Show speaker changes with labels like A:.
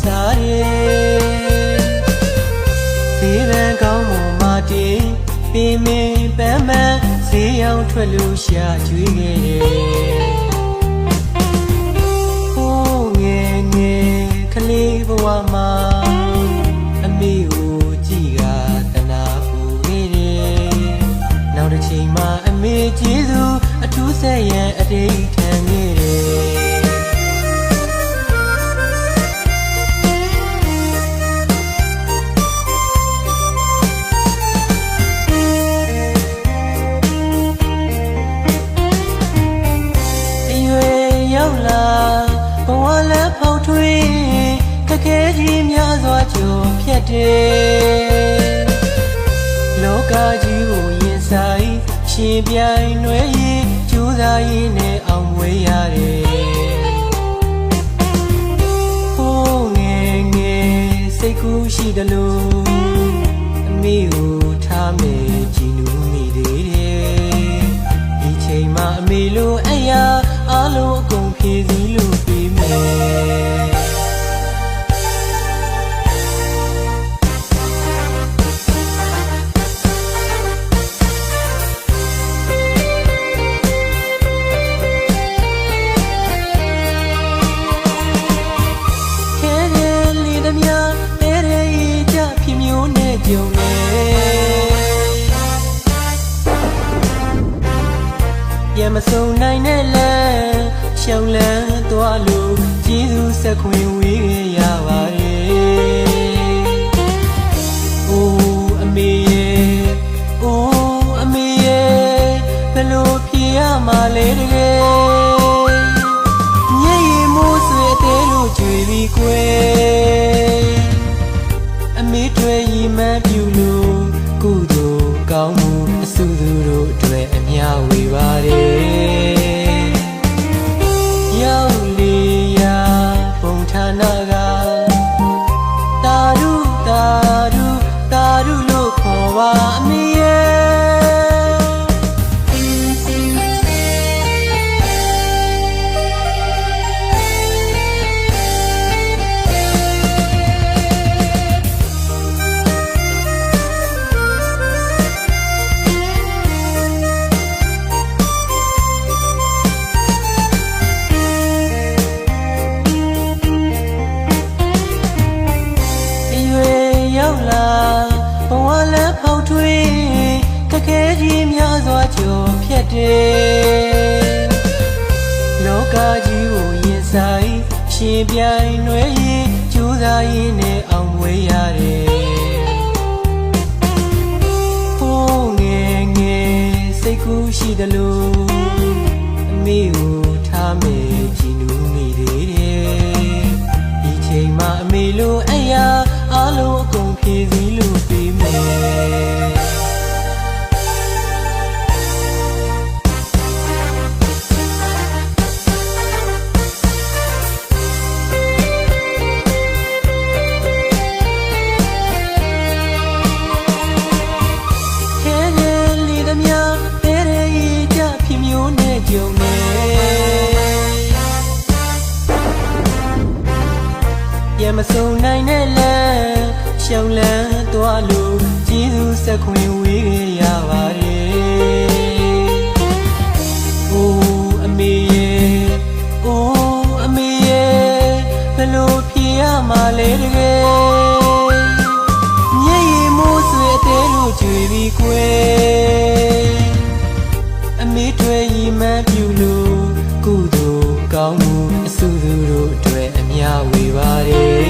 A: စားတယ်ဈေးပန်းကောင်းပေါ်မှာတင်ပင်မင်းပန်းပန်းဈေးရောက်ထွက်လို့ရှာကျွေးခဲ့တယ်ဟိုးငယ်ငယ်ကလေးဘဝမှာအမေကိုကြည့်ကတနာပူခဲ့တယ်နောက်တစ်ချိန်မှာအမေကျေးဇူးအထူးဆက်ရန်အတိတ်ခံခဲ့တယ်ဘဝလည်းဖောက်ထွင်းခက်ခဲကြီးများစွာကြော်ဖြတ်တယ်လောကကြီးကိုရင်ဆိုင်ရှင်ပြိုင်နွယ်ရင်ကြိုးစားရင်းနဲ့အောင်မွေးရတယ်ဟိုးငယ်ငယ်စိတ်ကူးရှိတယ်လို့အမေကိုထားမယ်ကြည်နူးမိသေးတယ်ဒီချိန်မှာအမေလိုအရာအလုံးအကုန်ဖြည့်စည်းလို့ပြီးမယ်ကြုံနေရမစုံနိုင်တဲ့လမ်းရှောင်းလန်းသွားလို့ကျေးဇူးဆက်ခွင့်ဝေးခဲ့ရပါတယ်။အိုးအမေရဲ့အိုးအမေရဲ့ဘယ်လိုဖြေရမှာလဲတကယ်ညည်ရီမိုးဆွေအသေးလို့ကြွေပြီးကွယ်အမေတွေရီမန်းပြူလို့ကုသိုလ်ကောင်းမှုအဆုသူတို့အတွက်အမြဝေပါတယ်ရောက်လေရာပုံဌာနကတာရုတာရုတာရုလို့ခေါ်ပါအမေရဲ့ဘဝလည်းဖောက်ထွင်းခက်ခဲကြီးများစွာကြော်ဖြတ်တယ်လောကကြီးကိုရင်ဆိုင်ရှင်ပြိုင်နွယ်ရင်ကြိုးစားရင်းနဲ့အောင်မွေးရတယ်ဟိုးငယ်ငယ်စိတ်ကူးရှိတယ်လို့အမေကိုထားမယ်ကြည်နူးမိသေးတယ်ဒီချိန်မှာအမေလိုအရာအလုံးအကုန်ဖြည့်စည်းလို့ပြီးမယ်ခဲခဲလေးသမျှတဲရဲကြဖြစ်မျိုးနဲ့ကြုံနေရမစုံနိုင်တဲ့လမ်းရှောင်းလန်းသွားလို့ကျေးဇူးဆက်ခွင့်ဝေးခဲ့ရပါတယ်။အိုးအမေရဲ့အိုးအမေရဲ့ဘယ်လိုဖြေရမှာလဲတကယ်ညည်ရီမိုးဆွေအသေးလို့ကြွေပြီးကွယ်အမေတွေရီမန်းပြူလို့ကုသိုလ်ကောင်းမှုအဆုသူတို့အတွက်အမြဝေပါတယ်